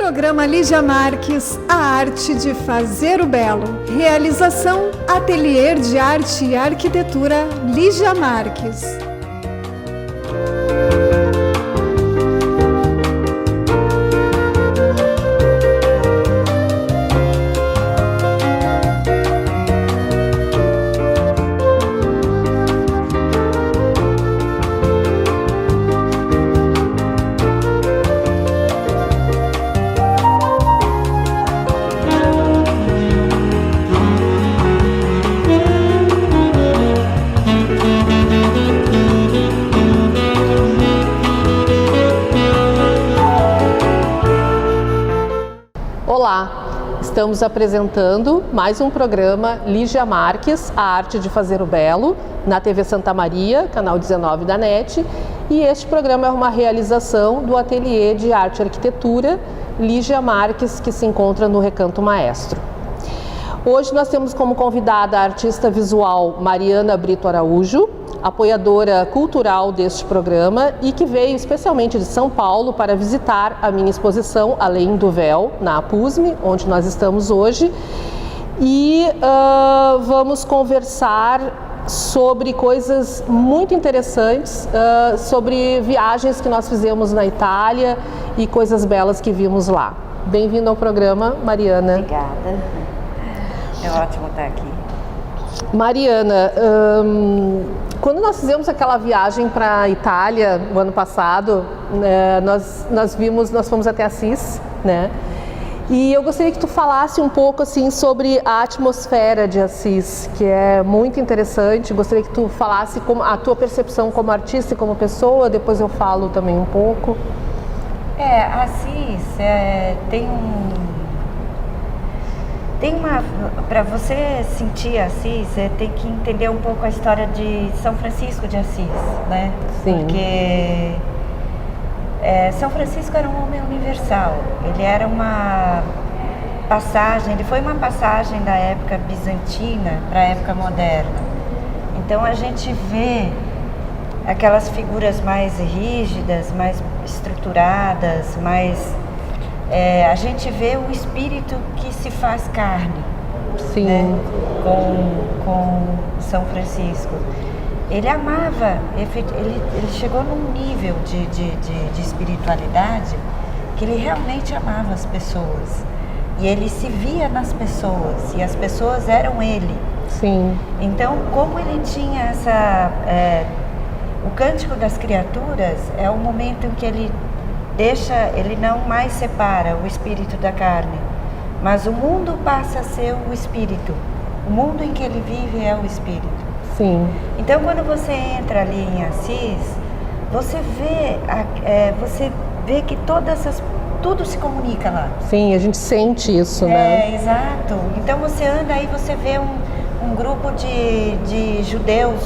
Programa Lígia Marques, a arte de fazer o belo. Realização, Ateliê de Arte e Arquitetura Lígia Marques. Olá, estamos apresentando mais um programa Lígia Marques, a arte de fazer o belo, na TV Santa Maria, canal 19 da NET, e este programa é uma realização do Ateliê de Arte e Arquitetura Lígia Marques, que se encontra no Recanto Maestro. Hoje nós temos como convidada a artista visual Mariana Brito Araújo, apoiadora cultural deste programa e que veio especialmente de São Paulo para visitar a minha exposição Além do Véu, na APUSME, onde nós estamos hoje. E vamos conversar sobre coisas muito interessantes, sobre viagens que nós fizemos na Itália e coisas belas que vimos lá. Bem-vindo ao programa, Mariana. Obrigada. É ótimo estar aqui. Mariana, quando nós fizemos aquela viagem para a Itália o ano passado, nós fomos até Assis, né? E eu gostaria que tu falasse um pouco assim sobre a atmosfera de Assis, que é muito interessante. Gostaria que tu falasse como a tua percepção como artista e como pessoa. Depois eu falo também um pouco. Assis para você sentir Assis, tem que entender um pouco a história de São Francisco de Assis, né? Sim. Porque São Francisco era um homem universal. Ele era ele foi uma passagem da época bizantina para a época moderna. Então a gente vê aquelas figuras mais rígidas, mais estruturadas, a gente vê o espírito que se faz carne. Sim. Né? Com São Francisco. Ele amava, ele chegou num nível de espiritualidade que ele realmente amava as pessoas. E ele se via nas pessoas, e as pessoas eram ele. Sim. Então, como ele tinha o Cântico das Criaturas é o momento em que ele não mais separa o espírito da carne, mas o mundo passa a ser o espírito. O mundo em que ele vive é o espírito. Sim. Então, quando você entra ali em Assis, você vê que tudo se comunica lá. Sim, a gente sente isso, né? Exato. Então você anda aí, você vê um grupo de judeus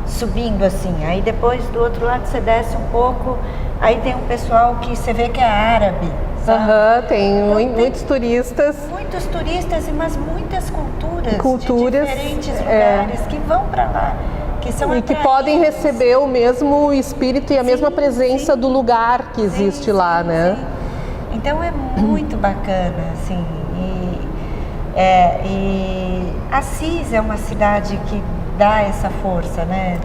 subindo assim. Aí depois do outro lado você desce um pouco, aí tem um pessoal que você vê que é árabe. Tem muitos turistas. Muitos turistas, mas muitas culturas de diferentes lugares que vão para lá. Que podem receber o mesmo espírito e a mesma presença do lugar que existe lá, né? Sim. Então é muito bacana, assim. E Assis é uma cidade que dá essa força, né?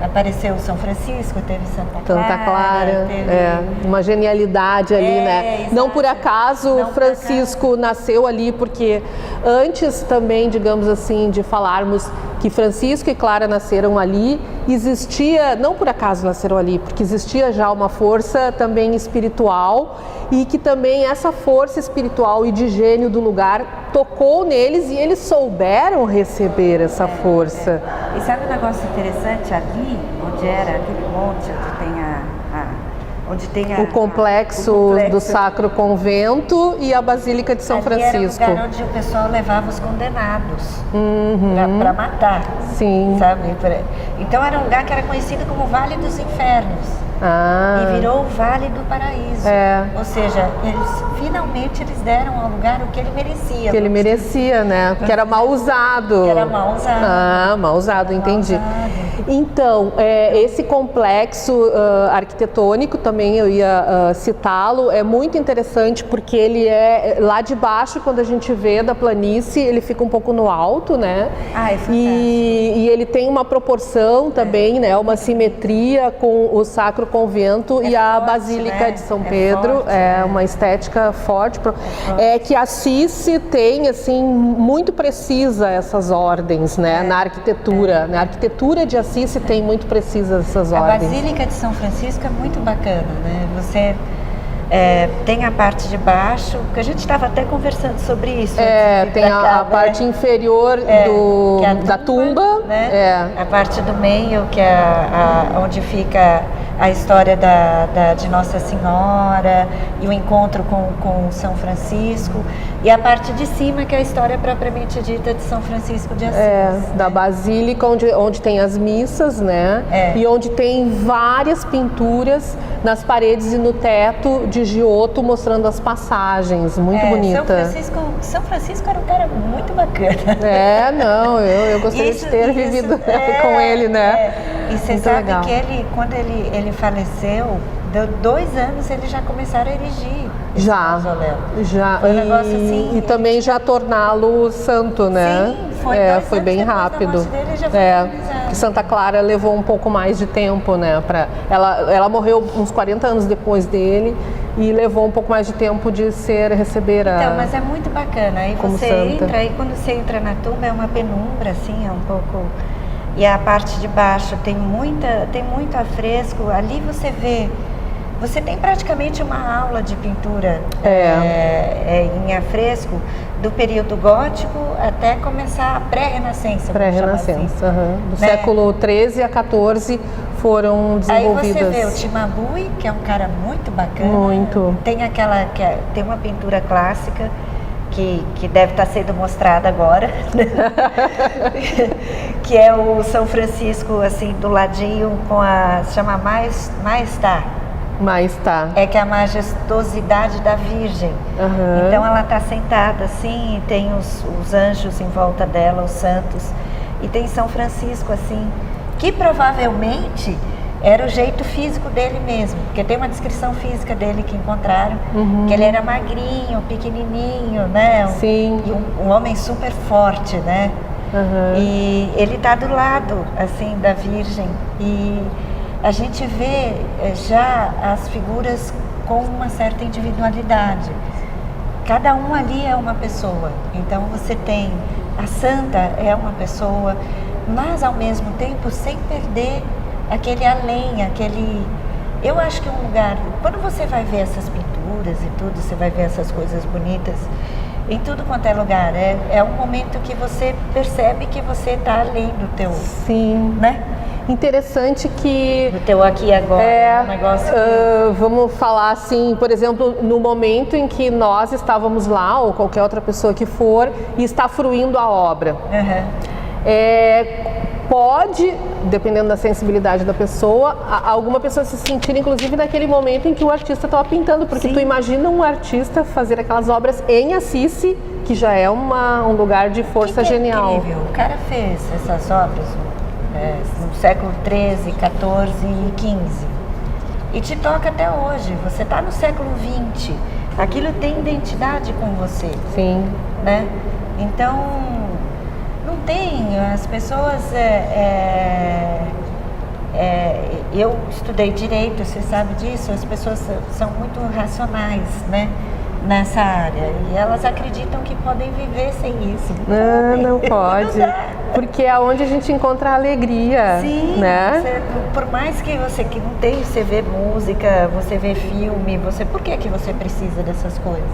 Apareceu São Francisco, teve Santa Clara. Teve... uma genialidade ali, né? Exato. Não por acaso Francisco nasceu ali, porque antes também, digamos assim, de falarmos que Francisco e Clara nasceram ali, existia, não por acaso nasceram ali, porque existia já uma força também espiritual e que também essa força espiritual e de gênio do lugar tocou neles e eles souberam receber essa força. E sabe um negócio interessante ali, onde era aquele monte, onde tem o complexo do Sacro Convento e a Basílica de São Francisco. Era o lugar onde o pessoal levava os condenados para matar. Sim. Sabe? Então era um lugar que era conhecido como Vale dos Infernos. E virou o Vale do Paraíso. Ou seja, finalmente eles deram ao lugar o que ele merecia. Que ele merecia, né? Que era mal usado. Que era mal usado. Mal usado, entendi. Então, esse complexo arquitetônico, também eu ia citá-lo, é muito interessante porque ele é lá de baixo, quando a gente vê da planície, ele fica um pouco no alto, né? Ah, é fantástico. E ele tem uma proporção também, né? Uma simetria com o Sacro Convento e a forte, Basílica né? de São Pedro, forte, né? uma estética forte. Que Assis tem, assim, muito precisa essas ordens, né? Na arquitetura. Na arquitetura de Assis tem muito precisas essas ordens. A Basílica de São Francisco é muito bacana, né? Você tem a parte de baixo, que a gente estava até conversando sobre isso. Tem a parte inferior que é da tumba, né? A parte do meio, que é onde fica a história de Nossa Senhora e o encontro com São Francisco, e a parte de cima, que é a história propriamente dita de São Francisco de Assis. Da Basílica, onde tem as missas, né? E onde tem várias pinturas nas paredes e no teto de Giotto, mostrando as passagens, muito bonita. São Francisco era um cara muito bacana. Eu gostaria de ter vivido com ele, né? E você muito sabe legal. que quando ele faleceu, deu 2 anos, eles já começaram a erigir esse mausoléu. Foi um negócio assim, e também já torná-lo santo, né? Sim, foi bem rápido. Que Santa Clara levou um pouco mais de tempo, né? Ela morreu uns 40 anos depois dele e levou um pouco mais de tempo de receber a... Então, mas é muito bacana. Aí como você santa. entra, aí quando você entra na tumba é uma penumbra, assim, é um pouco... E a parte de baixo tem muito afresco. Ali você tem praticamente uma aula de pintura em afresco, do período gótico até começar a pré-renascença. Pré-renascença, do século XIII a XIV foram desenvolvidas. Aí você vê o Cimabue, que é um cara muito bacana. Muito. Tem tem uma pintura clássica que deve estar sendo mostrada agora, que é o São Francisco, assim, do ladinho, se chama Maestá. Que é a majestosidade da Virgem. Então ela está sentada assim, e tem os anjos em volta dela, os santos, e tem São Francisco, assim, que provavelmente era o jeito físico dele mesmo, porque tem uma descrição física dele que encontraram, que ele era magrinho, pequenininho, né? Sim. Um homem super forte, né? E ele está do lado, assim, da Virgem, e a gente vê já as figuras com uma certa individualidade. Cada um ali é uma pessoa. Então você tem a santa é uma pessoa, mas ao mesmo tempo sem perder aquele além, eu acho que é um lugar, quando você vai ver essas pinturas e tudo, você vai ver essas coisas bonitas em tudo quanto é lugar, é um momento que você percebe que você está além do teu... Sim. Né? Interessante que... Do teu aqui e agora, um negócio vamos falar assim, por exemplo, no momento em que nós estávamos lá, ou qualquer outra pessoa que for, e está fruindo a obra. Pode, dependendo da sensibilidade da pessoa, alguma pessoa se sentir, inclusive, naquele momento em que o artista estava pintando, porque tu imagina um artista fazer aquelas obras em Assis, que já é um lugar de força genial. Incrível. O cara fez essas obras no século XIII, XIV e XV, e te toca até hoje. Você está no século XX, aquilo tem identidade com você. Sim. Né? Então, não tem, as pessoas, eu estudei direito, você sabe disso, as pessoas são muito racionais, né, nessa área, e elas acreditam que podem viver sem isso. Não pode, porque é onde a gente encontra a alegria. Sim, né? Por mais que não tem, você vê música, você vê filme, por que você precisa dessas coisas?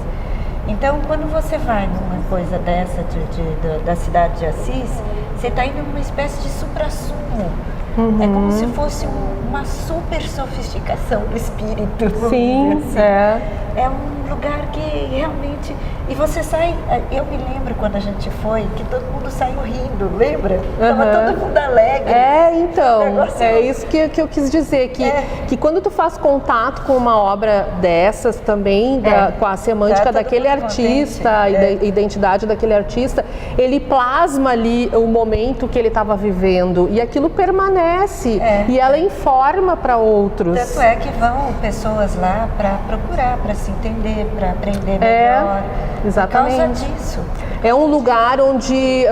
Então, quando você vai numa coisa dessa da cidade de Assis, você está indo numa espécie de supra-sumo. É como se fosse uma super sofisticação do espírito. Sim, assim. É um lugar que realmente... E você sai... Eu me lembro quando a gente foi, que todo mundo saiu rindo, lembra? Tava todo mundo alegre. Então, isso que eu quis dizer, que quando tu faz contato com uma obra dessas também, com a semântica daquele artista e da identidade daquele artista, ele plasma ali o momento que ele estava vivendo, e aquilo permanece conhece e ela informa para outros. Tanto é que vão pessoas lá para procurar, para se entender, para aprender melhor. Exatamente. Por causa disso. É um lugar onde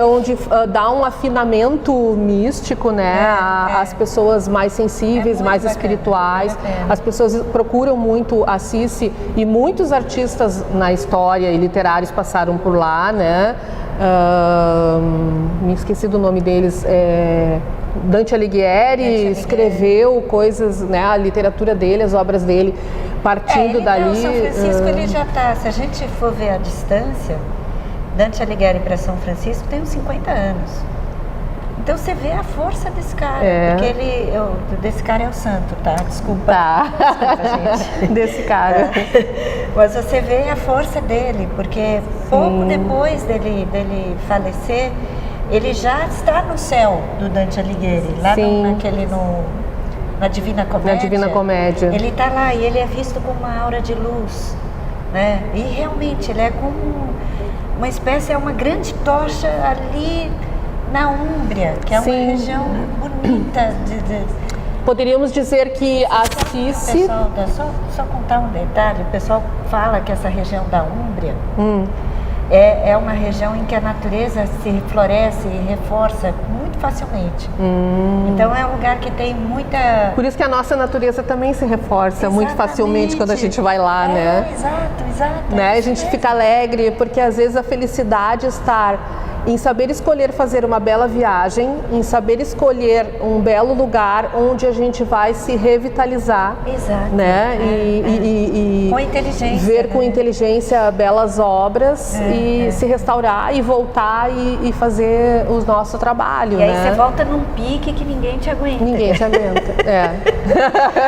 dá um afinamento místico, né? Às pessoas mais sensíveis, mais bacana, espirituais. As pessoas procuram muito Assisi e muitos artistas na história e literários passaram por lá, né? Me esqueci do nome deles. Dante Alighieri escreveu coisas, né? A literatura dele, as obras dele, partindo dali. São Francisco ele já está, se a gente for ver a distância, Dante Alighieri para São Francisco tem uns 50 anos. Então você vê a força desse cara, porque desse cara é o santo, tá? Desculpa. Desculpa, gente. Desse cara. Mas você vê a força dele, porque pouco depois dele falecer, ele já está no céu do Dante Alighieri, lá na Divina Comédia. Na Divina Comédia. Ele está lá e ele é visto com uma aura de luz, né? E realmente ele é como uma espécie, uma grande tocha ali na Úmbria, que é uma região bonita. Poderíamos dizer que Assisi... Só contar um detalhe, o pessoal fala que essa região da Úmbria é uma região em que a natureza se floresce e reforça muito facilmente. Então é um lugar que tem muita... Por isso que a nossa natureza também se reforça muito facilmente quando a gente vai lá, né? Exato. Né? A gente fica alegre, porque às vezes a felicidade está em saber escolher fazer uma bela viagem, em saber escolher um belo lugar onde a gente vai se revitalizar, né? E com inteligência, ver com inteligência belas obras e se restaurar e voltar e fazer o nosso trabalho, e aí né? você volta num pique que ninguém te aguenta. Ninguém te aguenta,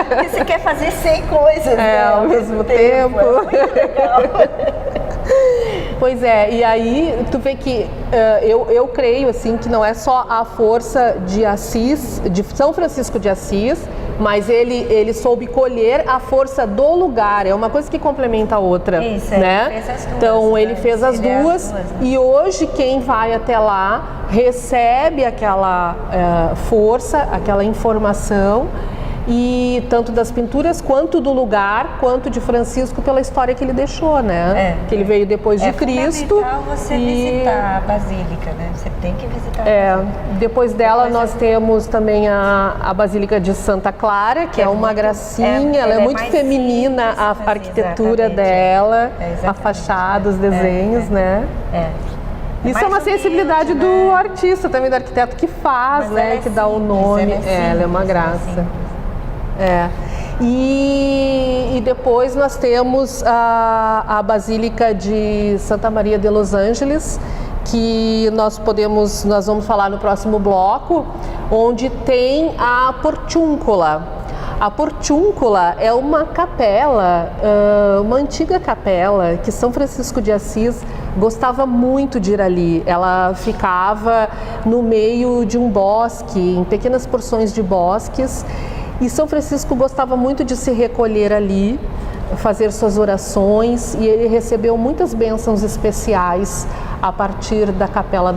Porque você quer fazer 100 coisas, né? Ao mesmo tempo. É muito legal. Pois é, e aí tu vê que eu creio assim que não é só a força de Assis, de São Francisco de Assis, mas ele soube colher a força do lugar, é uma coisa que complementa a outra. Isso, né? Ele fez as duas, então ele fez as duas, né? E hoje quem vai até lá recebe aquela força, aquela informação, e tanto das pinturas, quanto do lugar, quanto de Francisco pela história que ele deixou, né? Que ele veio depois de Cristo. É fundamental você visitar a Basílica, né? Você tem que visitar. Depois dela nós temos também a Basílica de Santa Clara, que é uma gracinha, ela é muito feminina, a arquitetura dela, a fachada, os desenhos, né? Isso é uma sensibilidade do artista, também do arquiteto que faz, né? Que dá o nome. Ela é uma graça. E depois nós temos a Basílica de Santa Maria de Los Angeles, que nós vamos falar no próximo bloco, onde tem a Portiúncula. A Portiúncula é uma capela, uma antiga capela que São Francisco de Assis gostava muito de ir ali. Ela ficava no meio de um bosque, em pequenas porções de bosques, e São Francisco gostava muito de se recolher ali, fazer suas orações, e ele recebeu muitas bênçãos especiais a partir da capela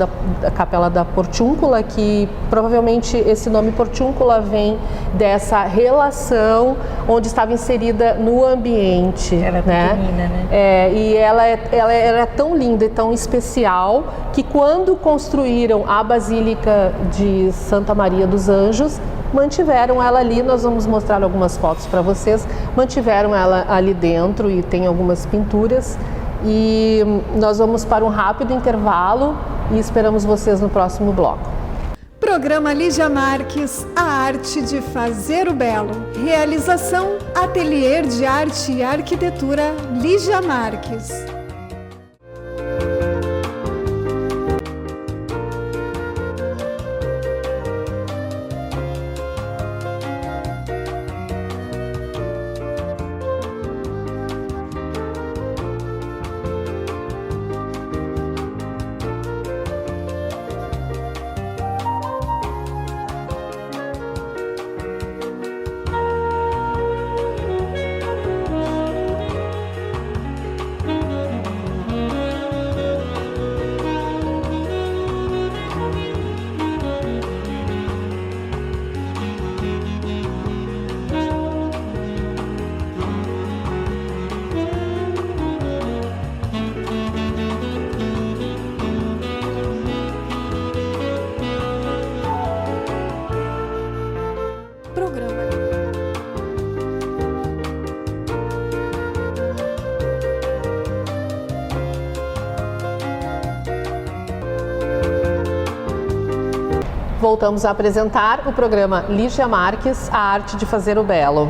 da Portiúncula, que provavelmente esse nome Portiúncula vem dessa relação onde estava inserida no ambiente. Ela é pequenina, né? E ela era tão linda e tão especial que quando construíram a Basílica de Santa Maria dos Anjos, mantiveram ela ali. Nós vamos mostrar algumas fotos para vocês. Mantiveram ela ali dentro e tem algumas pinturas. E nós vamos para um rápido intervalo e esperamos vocês no próximo bloco. Programa Lígia Marques, a arte de fazer o belo. Realização, Ateliê de Arte e Arquitetura Lígia Marques. voltamos a apresentar o programa Lígia Marques, A Arte de Fazer o Belo.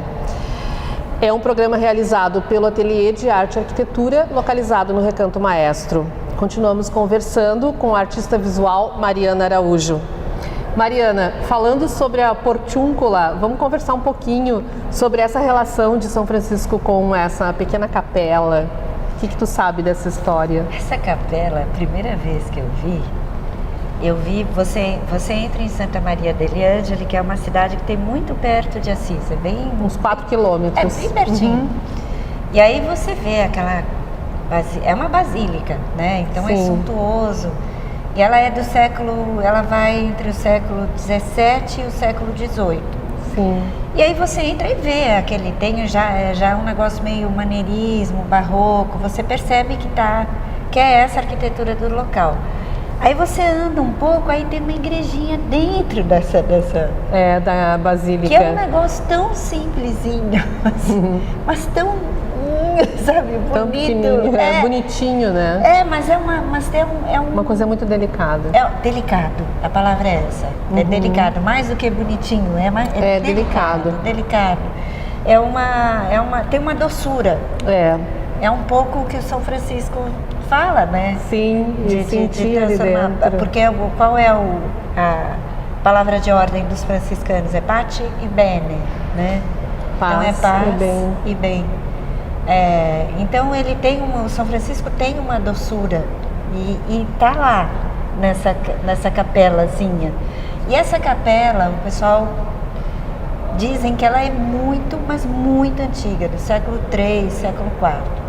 É um programa realizado pelo Ateliê de Arte e Arquitetura, localizado no Recanto Maestro. Continuamos conversando com a artista visual Mariana Araújo. Mariana, falando sobre a Portiúncula, vamos conversar um pouquinho sobre essa relação de São Francisco com essa pequena capela. O que tu sabe dessa história? Essa capela, a primeira vez que eu vi, você entra em Santa Maria degli Angeli, que é uma cidade que tem muito perto de Assis, é bem... Uns 4 quilômetros. É bem pertinho. E aí você vê aquela... É uma basílica, né? Então é suntuoso. E ela é do século... Ela vai entre o século XVII e o século XVIII. Sim. E aí você entra e vê aquele... Tem já um negócio meio maneirismo, barroco. Você percebe que é essa arquitetura do local. Aí você anda um pouco, aí tem uma igrejinha dentro dessa... da basílica. Que é um negócio tão simplesinho, mas tão, sabe, tão bonito. Bonitinho, né? Mas uma coisa muito delicada. É delicado, a palavra é essa. É delicado, mais do que bonitinho, é delicado. Tem uma doçura. É um pouco o que o São Francisco fala, né? Sim, de sentir ali dentro. Porque qual é a palavra de ordem dos franciscanos? É pace e bene, né? Paz, então é paz e bem. Então ele o São Francisco tem uma doçura e tá lá nessa capelazinha. E essa capela, o pessoal dizem que ela é muito, mas muito antiga, do século III, século IV.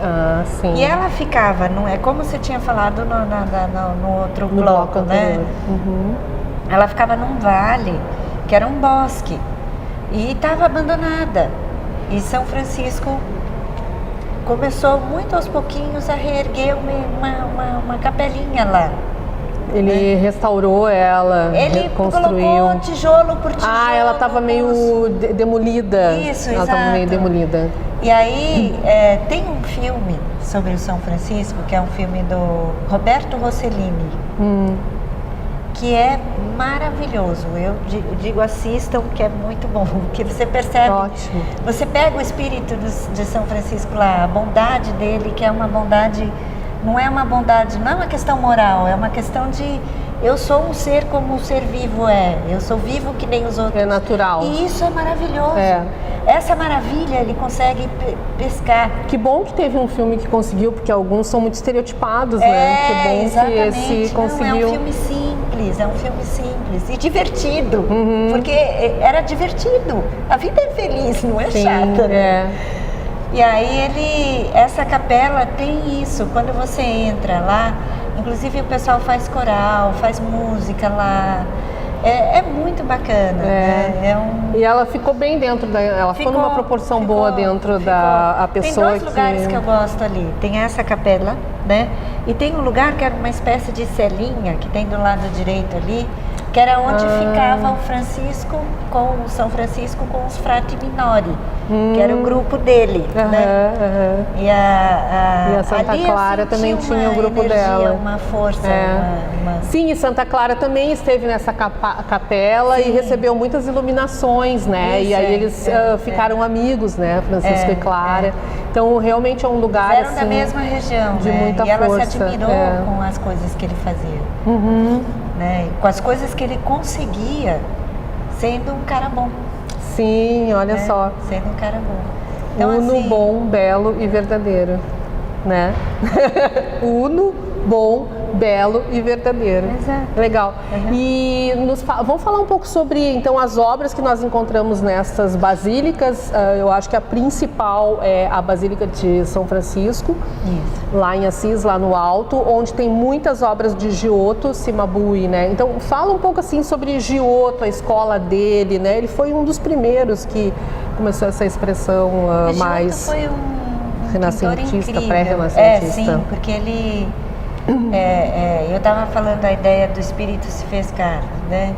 Ah, sim. E ela ficava, não é como você tinha falado no outro bloco, né? Ela ficava num vale, que era um bosque, e estava abandonada. E São Francisco começou muito aos pouquinhos a reerguer uma capelinha lá. Ele restaurou ela, reconstruiu. Ele colocou tijolo por tijolo. Ela estava meio demolida. Isso, ela estava meio demolida. E aí tem um filme sobre o São Francisco, que é um filme do Roberto Rossellini, que é maravilhoso. Eu digo, assistam, que é muito bom, que você percebe. Ótimo. Você pega o espírito de São Francisco lá, a bondade dele, que é uma bondade, não é uma questão moral, é uma questão de eu sou um ser como um ser vivo é, eu sou vivo que nem os outros. É natural. E isso é maravilhoso. Essa maravilha ele consegue pescar. Que bom que teve um filme que conseguiu, porque alguns são muito estereotipados, né? Que bom exatamente. Que esse conseguiu. É um filme simples e divertido, porque era divertido. A vida é feliz, não é chata. Né? E aí essa capela tem isso, quando você entra lá, inclusive o pessoal faz coral, faz música lá. É muito bacana. Né? E ela ficou bem dentro ela ficou numa proporção boa dentro da pessoa. Tem dois lugares que eu gosto ali. Tem essa capela, né? E tem um lugar que era uma espécie de celinha que tem do lado direito ali, que era onde ficava o São Francisco com os frati minori, que era o grupo dele, né? E a Santa Clara também tinha o grupo dela. Uma força. Sim, e Santa Clara também esteve nessa capela e recebeu muitas iluminações, né? Isso, e aí eles ficaram amigos, né? Francisco e Clara. Então realmente é um lugar eram da mesma região, de né? muita e ela força. se admirou com as coisas que ele fazia. Né? Com as coisas que ele conseguia, sendo um cara bom. Sim, olha só. Sendo um cara bom. Então, Uno, assim, bom, belo e verdadeiro, né? Uno, bom, belo e verdadeiro. Exato. Legal. E vamos falar um pouco sobre, então, as obras que nós encontramos nessas basílicas. Eu acho que a principal é a Basílica de São Francisco, lá em Assis, lá no alto, onde tem muitas obras de Giotto Cimabue, né? Então, fala um pouco assim sobre Giotto, a escola dele, né? Ele foi um dos primeiros que começou essa expressão mais foi um renascentista, pré-renascentista. Sim, porque ele... eu estava falando da ideia do Espírito se fez carne, né?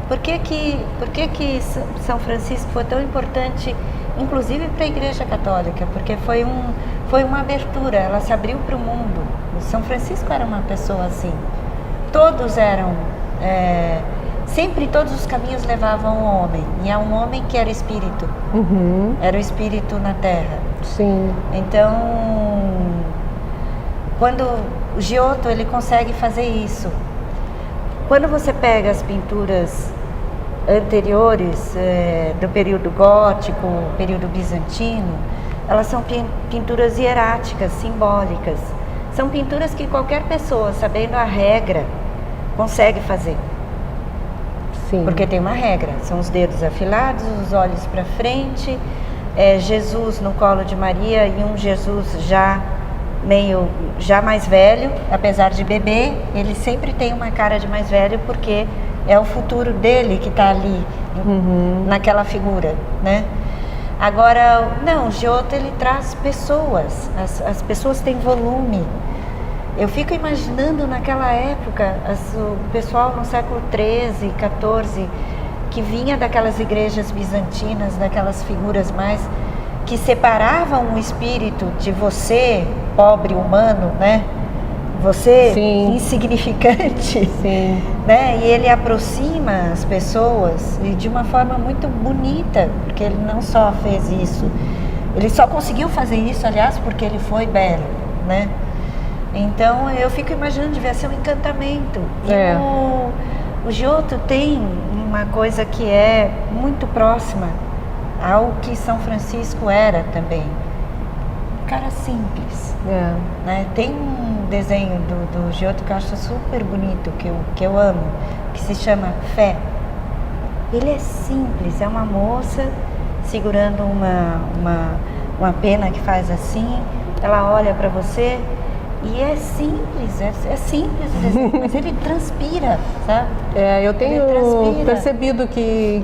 Por que São Francisco foi tão importante, inclusive para a Igreja Católica? Porque foi uma abertura, ela se abriu para o mundo. O São Francisco era uma pessoa assim. Todos eram sempre todos os caminhos levavam ao homem, e a um homem que era espírito, era o espírito na Terra. Sim. Então, quando o Giotto, ele consegue fazer isso. Quando você pega as pinturas anteriores, do período gótico, período bizantino, elas são pinturas hieráticas, simbólicas. São pinturas que qualquer pessoa, sabendo a regra, consegue fazer. Sim. Porque tem uma regra, são os dedos afilados, os olhos para frente, Jesus no colo de Maria e um Jesus já mais velho, apesar de bebê, ele sempre tem uma cara de mais velho porque é o futuro dele que está ali, naquela figura, né? Agora, não, o Giotto, ele traz pessoas, as pessoas têm volume. Eu fico imaginando naquela época, o pessoal no século XIII, XIV, que vinha daquelas igrejas bizantinas, daquelas figuras mais que separavam o espírito de você, pobre humano, né? Você, Sim. insignificante, Sim. né? E ele aproxima as pessoas e de uma forma muito bonita, porque ele não só fez isso, ele só conseguiu fazer isso, aliás, porque ele foi belo, né? Então eu fico imaginando, devia ser um encantamento. E o Giotto tem uma coisa que é muito próxima ao que São Francisco era também. Um cara simples. Né? Tem um desenho do Giotto que eu acho super bonito, que eu amo, que se chama Fé. Ele é simples, é uma moça segurando uma pena que faz assim, ela olha para você e é simples o desenho, mas ele transpira, sabe? Eu tenho percebido que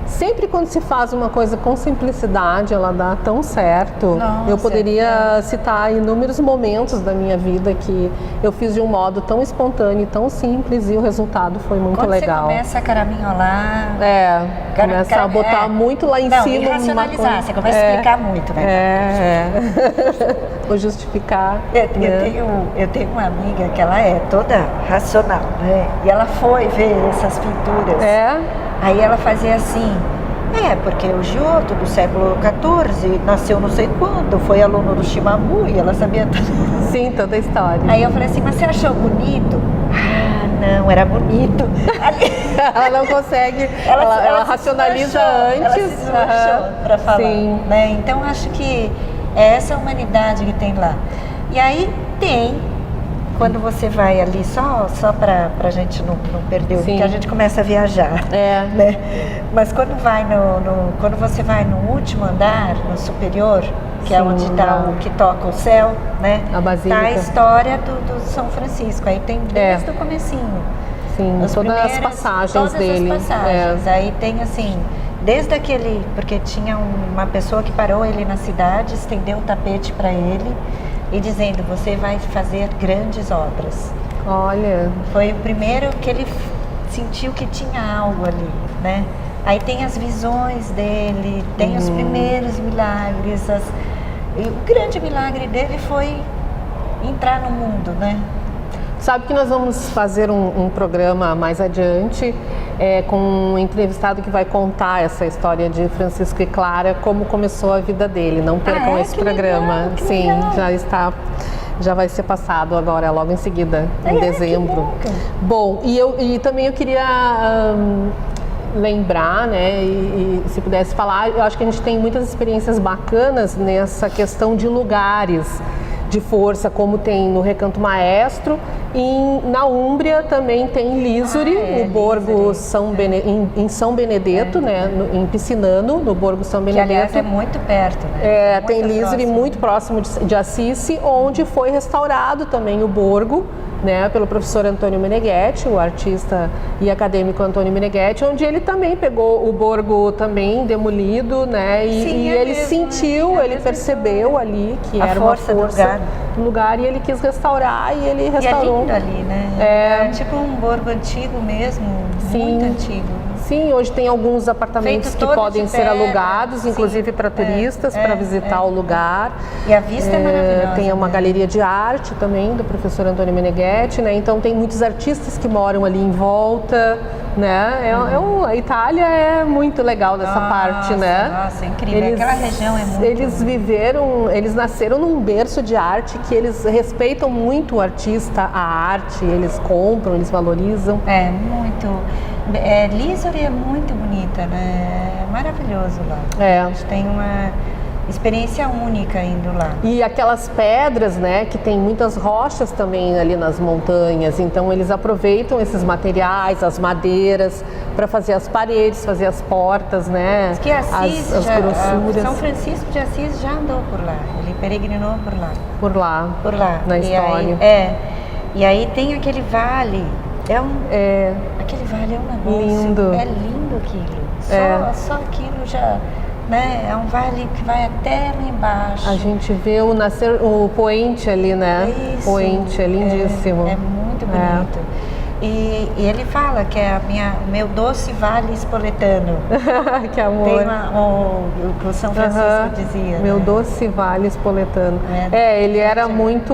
sempre quando se faz uma coisa com simplicidade, ela dá tão certo. Nossa, eu poderia citar inúmeros momentos da minha vida que eu fiz de um modo tão espontâneo e tão simples e o resultado foi muito legal. Quando você começa a caraminholar... começa a botar muito lá em cima. E racionalizar, você começa a explicar muito, né? Vou justificar. Eu tenho uma amiga que ela é toda racional, né? E ela foi ver essas pinturas. Aí ela fazia assim, porque o Giotto do século XIV nasceu não sei quando, foi aluno do Cimabue, ela sabia tudo. Sim, toda a história. Aí eu falei assim, mas você achou bonito? Ah, não, era bonito. Ela não consegue, ela racionaliza antes. Ela se desmanchou para falar. Sim. Né? Então acho que é essa humanidade que tem lá. E aí quando você vai ali, só para a gente não perder, porque a gente começa a viajar. Né? Mas quando você vai no último andar, no superior, que é onde está o que toca o céu, né? A Basílica. Tá a história do São Francisco, aí tem desde o comecinho. Sim, todas as passagens dele. Todas as passagens, aí tem assim... Desde aquele, porque tinha uma pessoa que parou ele na cidade, estendeu o tapete para ele e dizendo, você vai fazer grandes obras. Olha. Foi o primeiro que ele sentiu que tinha algo ali, né? Aí tem as visões dele, tem os primeiros milagres. E o grande milagre dele foi entrar no mundo, né? Sabe que nós vamos fazer um programa mais adiante com um entrevistado que vai contar essa história de Francisco e Clara, como começou a vida dele. Não percam esse programa. Legal, sim, legal. já vai ser passado agora, logo em seguida, em dezembro. Bom, e também eu queria lembrar, né, e se pudesse falar, eu acho que a gente tem muitas experiências bacanas nessa questão de lugares de força, como tem no Recanto Maestro, e na Úmbria também tem Lisuri, no Borgo em São Benedetto, né, em Piscinano, no Borgo São Benedetto. Que aliás é muito perto, né? Tem Lisuri muito próximo de Assisi, onde foi restaurado também o Borgo, né, pelo professor Antônio Meneghetti, o artista e acadêmico Antônio Meneghetti, onde ele também pegou o Borgo também demolido, né, e ele sentiu, ele percebeu ali que era uma força outro lugar e ele quis restaurar e ele restaurou. E é lindo ali, né? É tipo um borgo antigo mesmo, muito antigo. Sim, hoje tem alguns apartamentos que podem ser alugados, inclusive para turistas, para visitar o lugar. E a vista é maravilhosa. Tem uma galeria de arte também, do professor Antônio Meneghetti, né? Então tem muitos artistas que moram ali em volta, né? A Itália é muito legal dessa parte, né? Nossa, é incrível. Aquela região é muito... Eles nasceram num berço de arte que eles respeitam muito o artista, a arte, eles compram, eles valorizam. É, muito... Lisbore é muito bonita, né? É maravilhoso lá. A gente tem uma experiência única indo lá. E aquelas pedras, né, que tem muitas rochas também ali nas montanhas, então eles aproveitam esses materiais, as madeiras, para fazer as paredes, fazer as portas, né? Diz que Assis, as grossuras. São Francisco de Assis já andou por lá, ele peregrinou por lá. Por lá, na história. E aí tem aquele vale. Aquele vale é um negócio lindo. É lindo aquilo. Só aquilo já, né? É um vale que vai até lá embaixo. A gente vê o poente ali, né? Isso. Poente, é lindíssimo. É muito bonito. E ele fala que é o meu doce vale spoletano. Que amor. Tem o que o São Francisco dizia. Meu né? doce vale spoletano. Ele era muito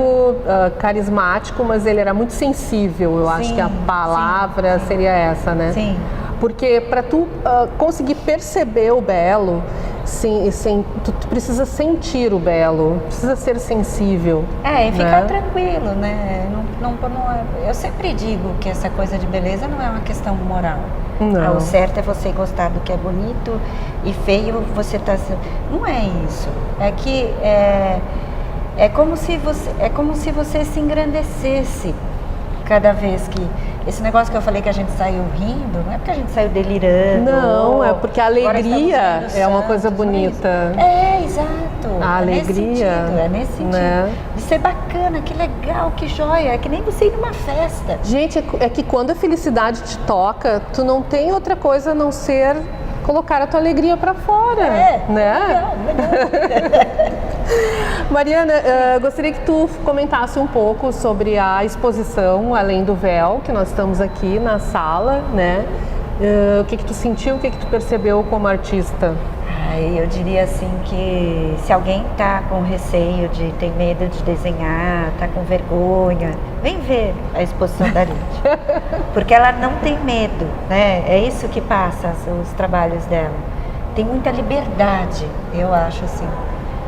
carismático, mas ele era muito sensível. Eu acho que a palavra seria essa, né? Sim. Porque para tu conseguir perceber o belo, tu precisa sentir o belo, precisa ser sensível. E ficar tranquilo, né? Eu sempre digo que essa coisa de beleza não é uma questão moral. Não. O certo é você gostar do que é bonito e feio você tá... Não é isso. É que é como se você se engrandecesse cada vez que... Esse negócio que eu falei que a gente saiu rindo, não é porque a gente saiu delirando. Não, é porque a alegria é uma coisa bonita. Exato. A alegria. É nesse sentido. Né? De ser bacana, que legal, que joia. É que nem você ir numa festa. Gente, é que quando a felicidade te toca, tu não tem outra coisa a não ser colocar a tua alegria para fora, né? Legal. Mariana, gostaria que tu comentasse um pouco sobre a exposição Além do Véu, que nós estamos aqui na sala, né? O que tu sentiu, o que tu percebeu como artista? Eu diria assim que se alguém está com receio tem medo de desenhar, está com vergonha, vem ver a exposição da Lide. Porque ela não tem medo, né? É isso que passa os trabalhos dela. Tem muita liberdade, eu acho assim.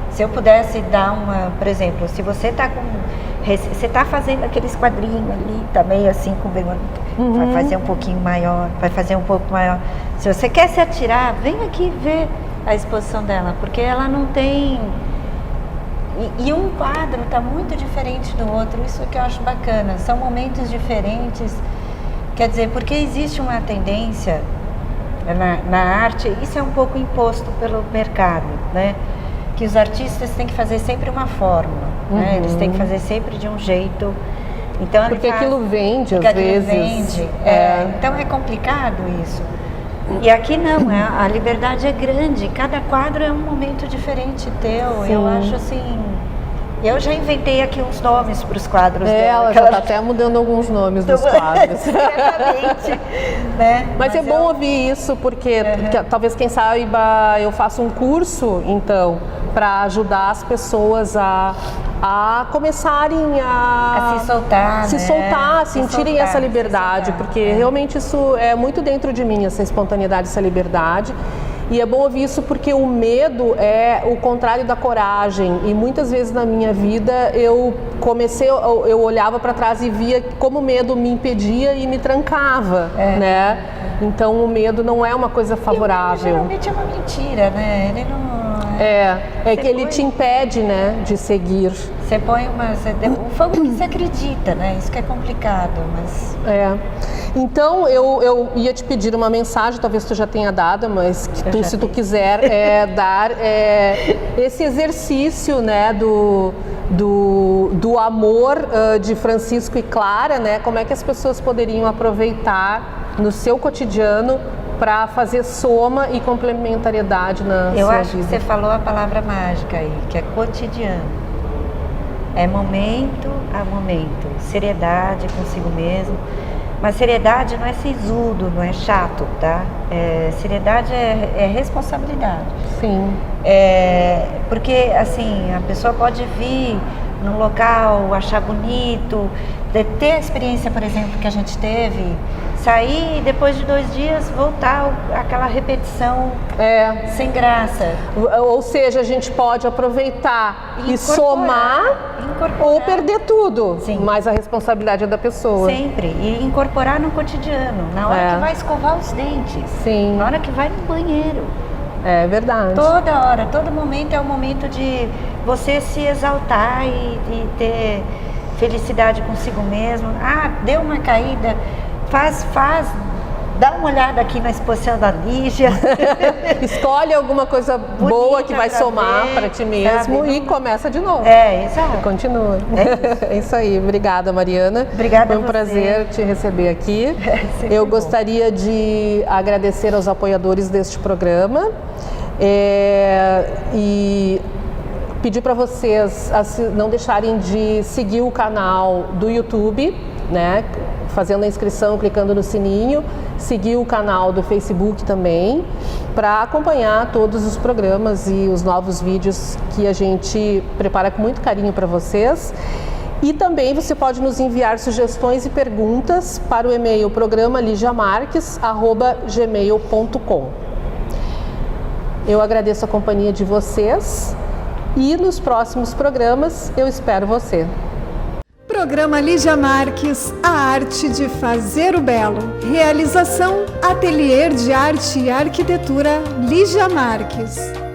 Se eu pudesse dar por exemplo, se você está você está fazendo aqueles quadrinhos ali, tá meio assim com vergonha, vai fazer um pouquinho maior, vai fazer um pouco maior. Se você quer se atirar, vem aqui ver a exposição dela, porque ela não tem... E um quadro está muito diferente do outro, isso que eu acho bacana, são momentos diferentes, quer dizer, porque existe uma tendência na arte, isso é um pouco imposto pelo mercado, né? Que os artistas têm que fazer sempre uma fórmula, né? Eles têm que fazer sempre de um jeito. Então, porque aquilo vende, às vezes. Então é complicado isso. E aqui não, a liberdade é grande, cada quadro é um momento diferente teu. Sim. Eu acho assim... Eu já inventei aqui uns nomes para os quadros dela. Ela já está até mudando alguns nomes dos quadros. Exatamente. Né? Mas é bom ouvir isso, porque talvez, quem saiba, eu faço um curso, então, para ajudar as pessoas a começarem a se soltar, sentirem essa liberdade, porque realmente isso é muito dentro de mim, essa espontaneidade, essa liberdade. E é bom ouvir isso porque o medo é o contrário da coragem. E muitas vezes na minha vida eu olhava para trás e via como o medo me impedia e me trancava, né? Então o medo não é uma coisa favorável. E o medo geralmente é uma mentira, né? Ele não... ele te impede, né, de seguir. Você põe o fogo que você acredita, né? Isso que é complicado, mas... Então, eu ia te pedir uma mensagem, talvez tu já tenha dado, mas se tu quiser dar esse exercício, né, do amor de Francisco e Clara, né? Como é que as pessoas poderiam aproveitar no seu cotidiano para fazer soma e complementariedade na sua vida? Eu acho que você falou a palavra mágica aí, que é cotidiano. É momento a momento, seriedade consigo mesmo. Mas seriedade não é sisudo, não é chato, tá? Seriedade é responsabilidade. Sim. Porque, assim, a pessoa pode vir num local, achar bonito, ter a experiência, por exemplo, que a gente teve, sair e depois de 2 dias voltar àquela repetição sem graça. Ou seja, a gente pode aproveitar e somar ou perder tudo. Sim. Mas a responsabilidade é da pessoa. Sempre. E incorporar no cotidiano, na hora que vai escovar os dentes, Sim. na hora que vai no banheiro. É verdade. Toda hora, todo momento é o momento de você se exaltar e ter felicidade consigo mesmo. Deu uma caída, dá uma olhada aqui na exposição da Lígia. Escolhe alguma coisa boa que vai somar para ti mesmo, sabe? E começa de novo. Exato. Continua. É isso aí. Obrigada, Mariana. Obrigada. Foi um prazer te receber aqui. Eu gostaria de agradecer aos apoiadores deste programa e pedir para vocês não deixarem de seguir o canal do YouTube, né? Fazendo a inscrição, clicando no sininho, seguir o canal do Facebook também, para acompanhar todos os programas e os novos vídeos que a gente prepara com muito carinho para vocês. E também você pode nos enviar sugestões e perguntas para o e-mail programa ligiamarques@gmail.com. Eu agradeço a companhia de vocês e nos próximos programas eu espero você. Programa Lígia Marques, a arte de fazer o belo. Realização, Ateliê de Arte e Arquitetura Lígia Marques.